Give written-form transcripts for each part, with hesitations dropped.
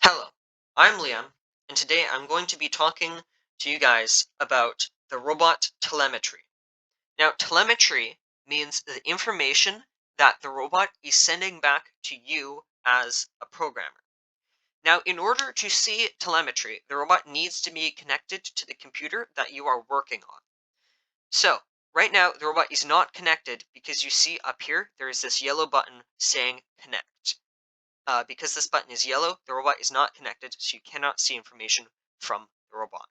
Hello, I'm Liam, and today I'm going to be talking to you guys about the robot telemetry. Now, telemetry means the information that the robot is sending back to you as a programmer. Now, in order to see telemetry, the robot needs to be connected to the computer that you are working on. So, right now, the robot is not connected because you see up here, there is this yellow button saying connect. Because this button is yellow, the robot is not connected, so you cannot see information from the robot.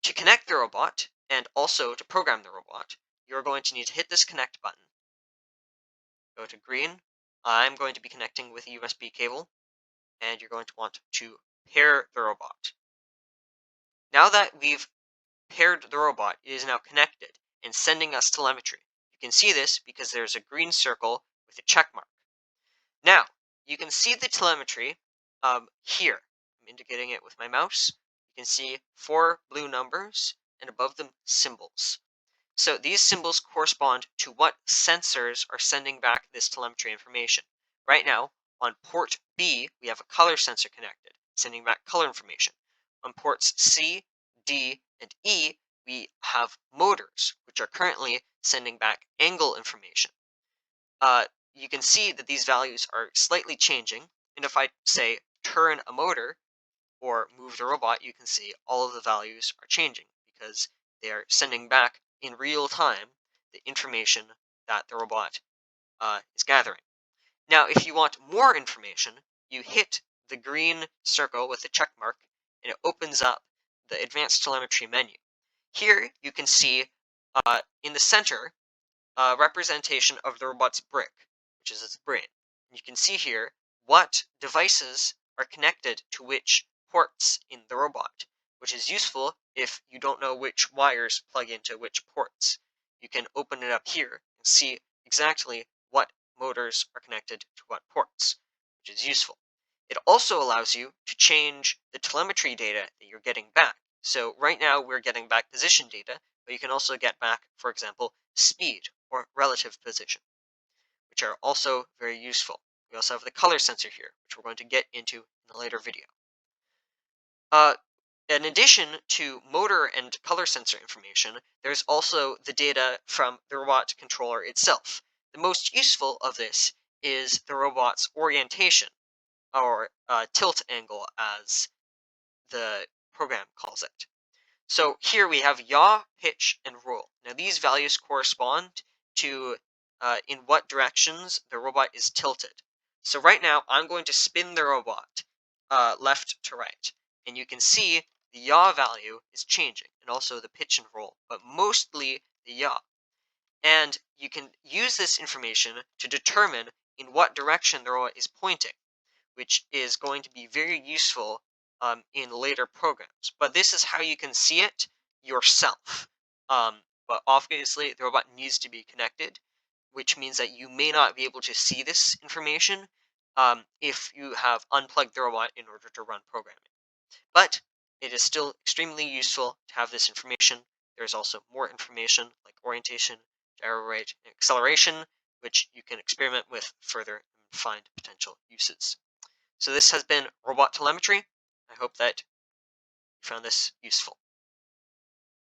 To connect the robot, and also to program the robot, you're going to need to hit this connect button. Go to green. I'm going to be connecting with a USB cable, and you're going to want to pair the robot. Now that we've paired the robot, it is now connected and sending us telemetry. You can see this because there's a green circle with a check mark. Now, you can see the telemetry here. I'm indicating it with my mouse. You can see 4 blue numbers and above them symbols. So these symbols correspond to what sensors are sending back this telemetry information. Right now, on port B, we have a color sensor connected, sending back color information. On ports C, D, and E, we have motors, which are currently sending back angle information. You can see that these values are slightly changing, and if I say turn a motor or move the robot, you can see all of the values are changing because they are sending back in real time the information that the robot is gathering. Now, if you want more information, you hit the green circle with the check mark, and it opens up the advanced telemetry menu. Here you can see in the center representation of the robot's brick, which is its brain. You can see here what devices are connected to which ports in the robot, which is useful if you don't know which wires plug into which ports. You can open it up here and see exactly what motors are connected to what ports, which is useful. It also allows you to change the telemetry data that you're getting back. So right now we're getting back position data, but you can also get back, for example, speed or relative position, which are also very useful. We also have the color sensor here, which we're going to get into in a later video. In addition to motor and color sensor information, there's also the data from the robot controller itself. The most useful of this is the robot's orientation, or tilt angle as the program calls it. So here we have yaw, pitch, and roll. Now these values correspond to in what directions the robot is tilted. So right now I'm going to spin the robot left to right, and you can see the yaw value is changing, and also the pitch and roll, but mostly the yaw. And you can use this information to determine in what direction the robot is pointing, which is going to be very useful in later programs. But this is how you can see it yourself. But obviously, the robot needs to be connected, which means that you may not be able to see this information if you have unplugged the robot in order to run programming. But it is still extremely useful to have this information. There's also more information like orientation, gyro rate, and acceleration, which you can experiment with further and find potential uses. So this has been robot telemetry. I hope that you found this useful.